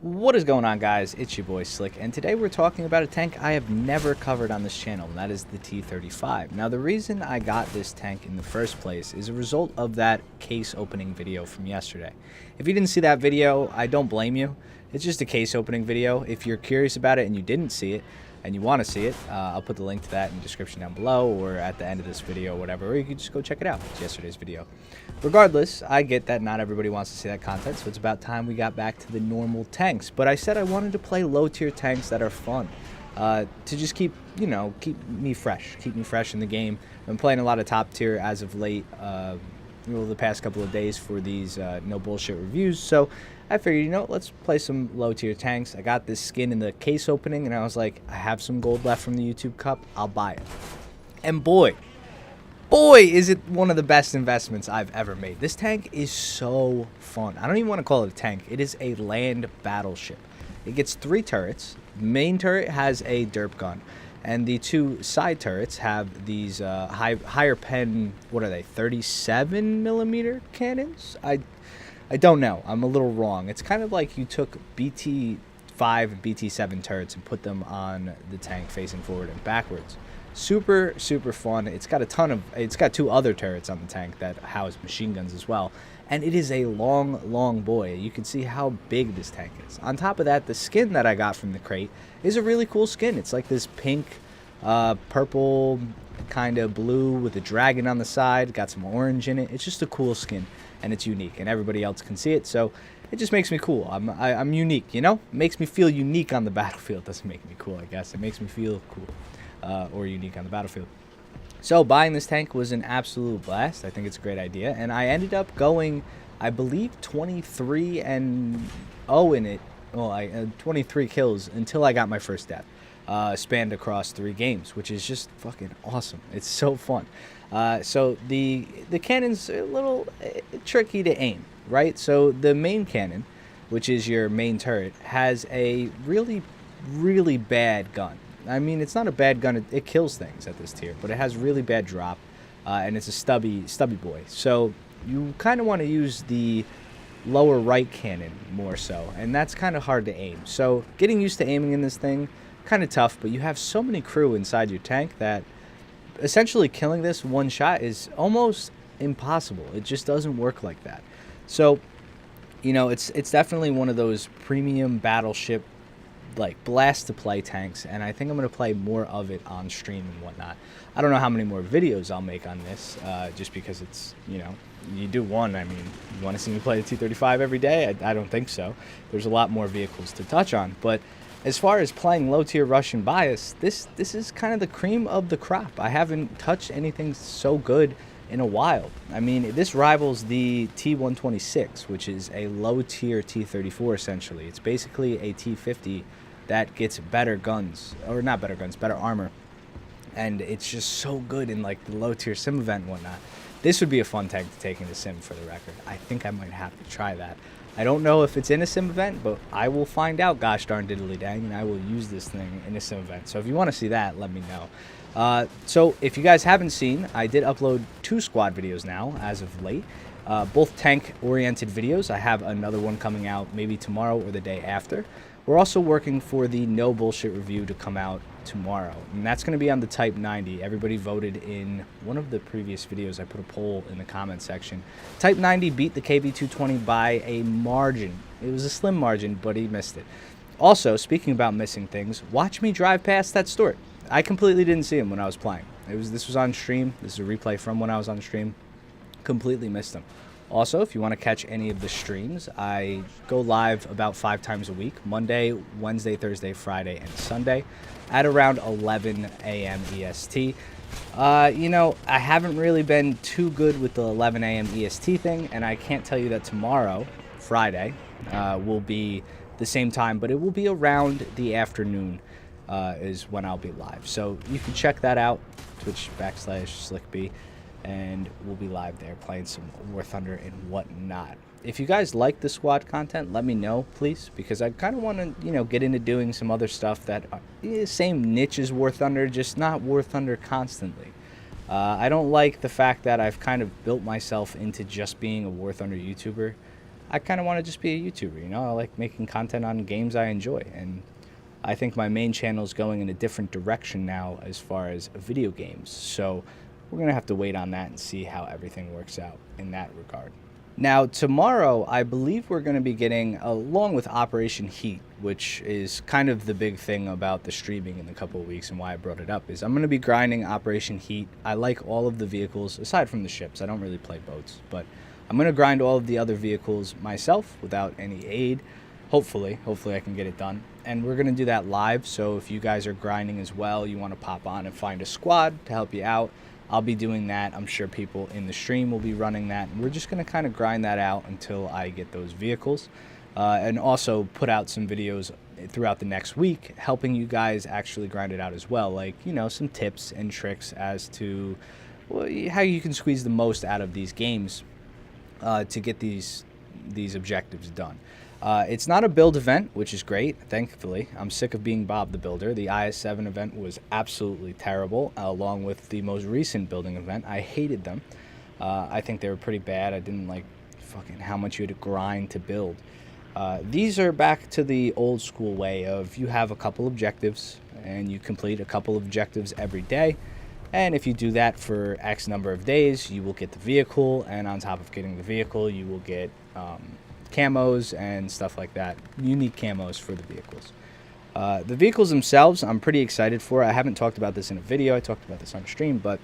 What is going on, guys? It's your boy Slick, and today we're talking about a tank I have never covered on this channel, and that is the T35. Now, the reason I got this tank in the first place is a result of that case opening video from yesterday. If you didn't see that video, I don't blame you. It's just a case opening video. If you're curious about it and you didn't see it, and you want to see it, I'll put the link to that in the description down below or at the end of this video or whatever, or you can just go check it out. It's yesterday's video. Regardless, I get that not everybody wants to see that content, so it's about time we got back to the normal tanks. But I said I wanted to play low tier tanks that are fun, to just keep me fresh in the game. I'm playing a lot of top tier as of late, the past couple of days for these no bullshit reviews, so I figured, let's play some low tier tanks. I got this skin in the case opening, and I was like, I have some gold left from the YouTube Cup, I'll buy it. And boy, is it one of the best investments I've ever made. This tank is so fun. I don't even want to call it a tank. It is a land battleship. It gets 3 turrets. The main turret has a derp gun, and the 2 side turrets have these higher pen, what are they, 37mm cannons? I don't know. I'm a little wrong. It's kind of like you took BT5 and BT7 turrets and put them on the tank facing forward and backwards. Super fun. It's got 2 other turrets on the tank that house machine guns as well. And it is a long boy. You can see how big this tank is. On top of that, the skin that I got from the crate is a really cool skin. It's like this pink, purple, kind of blue with a dragon on the side. Got some orange in it. It's just a cool skin, and it's unique, and everybody else can see it. So it just makes me cool. I'm unique, It makes me feel unique on the battlefield. Doesn't make me cool, I guess. It makes me feel cool. Or unique on the battlefield. So buying this tank was an absolute blast. I think it's a great idea, and I ended up going, I believe, 23-0 in it. Well, I 23 kills until I got my first death. Spanned across 3 games, which is just fucking awesome. It's so fun. So the cannon's a little tricky to aim, right? So the main cannon, which is your main turret, has a really bad gun. I mean, it's not a bad gun. It kills things at this tier, but it has really bad drop, and it's a stubby boy. So you kind of want to use the lower right cannon more so, and that's kind of hard to aim. So getting used to aiming in this thing, kind of tough, but you have so many crew inside your tank that essentially killing this one shot is almost impossible. It just doesn't work like that. So, it's definitely one of those premium battleship, like, blast to play tanks, and I think I'm going to play more of it on stream and whatnot. I don't know how many more videos I'll make on this, just because it's, you do one. I mean, you want to see me play the T35 every day? I don't think so. There's a lot more vehicles to touch on, but as far as playing low-tier Russian bias, this is kind of the cream of the crop. I haven't touched anything so good in a while. I mean, this rivals the T126, which is a low-tier T34, essentially. It's basically a T50 that gets better guns, or not better guns, better armor. And it's just so good in, like, the low-tier sim event and whatnot. This would be a fun tank to take into sim, for the record. I think I might have to try that. I don't know if it's in a sim event, but I will find out, gosh darn diddly dang, and I will use this thing in a sim event. So if you want to see that, let me know. So if you guys haven't seen, I did upload 2 squad videos now as of late. Both tank-oriented videos. I have another one coming out maybe tomorrow or the day after. We're also working for the No Bullshit review to come out tomorrow, and that's going to be on the Type 90. Everybody voted in one of the previous videos. I put a poll in the comment section. Type 90 beat the KV220 by a margin. It was a slim margin, but he missed it. Also, speaking about missing things, watch me drive past that Stuart. I completely didn't see him when I was playing. This was on stream. This is a replay from when I was on stream. Completely missed him. Also, if you want to catch any of the streams, I go live about 5 times a week, Monday, Wednesday, Thursday, Friday, and Sunday at around 11 a.m. EST. I haven't really been too good with the 11 a.m. EST thing, and I can't tell you that tomorrow, Friday, will be the same time, but it will be around the afternoon is when I'll be live. So you can check that out, Twitch.com/SlickB, and we'll be live there playing some War Thunder and whatnot. If you guys like the squad content, let me know, please, because I kind of want to, get into doing some other stuff that is same niche as War Thunder, just not War Thunder constantly. I don't like the fact that I've kind of built myself into just being a War Thunder YouTuber. I kind of want to just be a YouTuber, I like making content on games I enjoy, and I think my main channel is going in a different direction now as far as video games. So we're going to have to wait on that and see how everything works out in that regard. Now, tomorrow, I believe we're going to be getting, along with Operation Heat, which is kind of the big thing about the streaming in a couple of weeks and why I brought it up, is I'm going to be grinding Operation Heat. I like all of the vehicles, aside from the ships. I don't really play boats, but I'm going to grind all of the other vehicles myself without any aid. Hopefully I can get it done. And we're going to do that live, so if you guys are grinding as well, you want to pop on and find a squad to help you out, I'll be doing that. I'm sure people in the stream will be running that. And we're just going to kind of grind that out until I get those vehicles. And also put out some videos throughout the next week helping you guys actually grind it out as well. Like, some tips and tricks as to how you can squeeze the most out of these games to get these objectives done. It's not a build event, which is great, thankfully. I'm sick of being Bob the Builder. The IS-7 event was absolutely terrible, along with the most recent building event. I hated them. I think they were pretty bad. I didn't like fucking how much you had to grind to build. These are back to the old school way of you have a couple objectives, and you complete a couple objectives every day. And if you do that for X number of days, you will get the vehicle, and on top of getting the vehicle, you will get camos and stuff like that, unique camos for the vehicles. The vehicles themselves, I'm pretty excited for. I haven't talked about this in a video. I talked about this on stream, but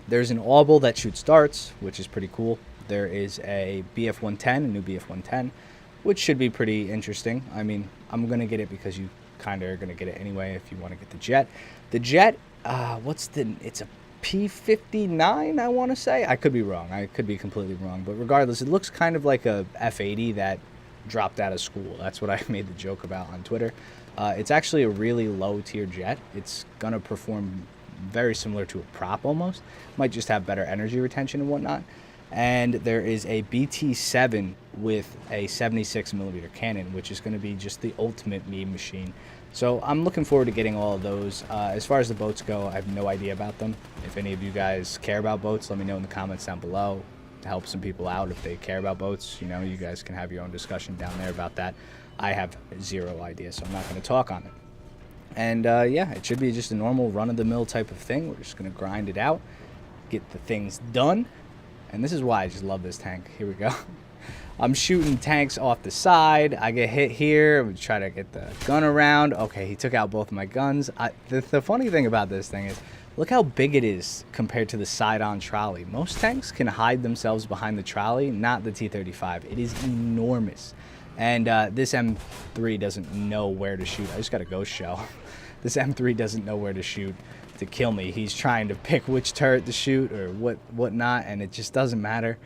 there's an audible that shoots darts, which is pretty cool. There is a BF-110, a new BF-110, which should be pretty interesting. I mean, I'm going to get it because you kind of are going to get it anyway if you want to get the jet. The jet, it's a P-59, I want to say. I could be wrong. I could be completely wrong. But regardless, it looks kind of like a F-80 that dropped out of school. That's what I made the joke about on Twitter. It's actually a really low-tier jet. It's going to perform very similar to a prop almost. Might just have better energy retention and whatnot. And there is a BT-7 with a 76mm cannon, which is going to be just the ultimate meme machine. So I'm looking forward to getting all of those. As far as the boats go, I have no idea about them. If any of you guys care about boats, let me know in the comments down below to help some people out if they care about boats. You guys can have your own discussion down there about that. I have zero idea, so I'm not going to talk on it. And yeah, it should be just a normal run-of-the-mill type of thing. We're just going to grind it out, get the things done. And this is why I just love this tank. Here we go. I'm shooting tanks off the side. I get hit here. We try to get the gun around. Okay, he took out both of my guns. The funny thing about this thing is, look how big it is compared to the side-on trolley. Most tanks can hide themselves behind the trolley, not the T35. It is enormous. And this M3 doesn't know where to shoot. I just got a ghost shell. This M3 doesn't know where to shoot to kill me. He's trying to pick which turret to shoot or whatnot, and it just doesn't matter.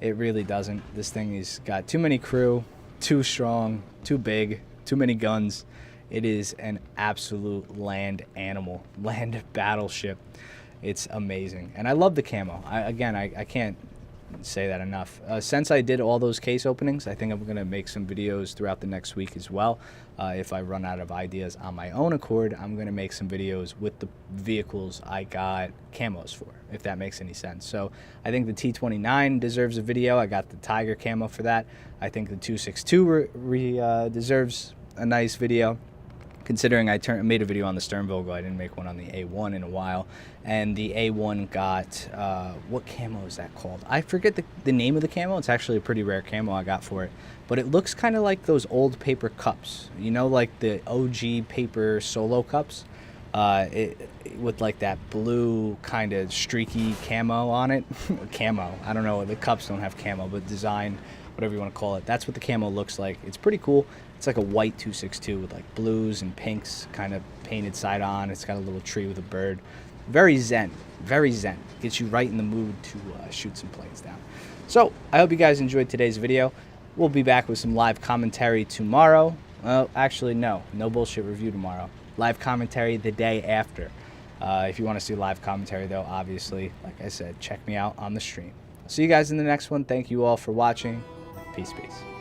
It really doesn't. This thing has got too many crew, too strong, too big, too many guns. It is an absolute land animal, land battleship. It's amazing. And I love the camo. I can't say that enough. Since I did all those case openings, I think I'm going to make some videos throughout the next week as well. If I run out of ideas on my own accord, I'm going to make some videos with the vehicles I got camos for, if that makes any sense. So I think the T29 deserves a video. I got the Tiger camo for that. I think the 262 deserves a nice video. Considering I made a video on the Sternvogel, I didn't make one on the A1 in a while. And the A1 got, what camo is that called? I forget the name of the camo. It's actually a pretty rare camo I got for it. But it looks kind of like those old paper cups. Like the OG paper solo cups. With like that blue kind of streaky camo on it. Camo. I don't know. The cups don't have camo, but design, whatever you want to call it. That's what the camo looks like. It's pretty cool. It's like a white 262 with like blues and pinks kind of painted side on. It's got a little tree with a bird. Very zen. Very zen. Gets you right in the mood to shoot some planes down. So I hope you guys enjoyed today's video. We'll be back with some live commentary tomorrow. Well, actually, no bullshit review tomorrow. Live commentary the day after. If you want to see live commentary, though, obviously, like I said, check me out on the stream. See you guys in the next one. Thank you all for watching. Peace, peace.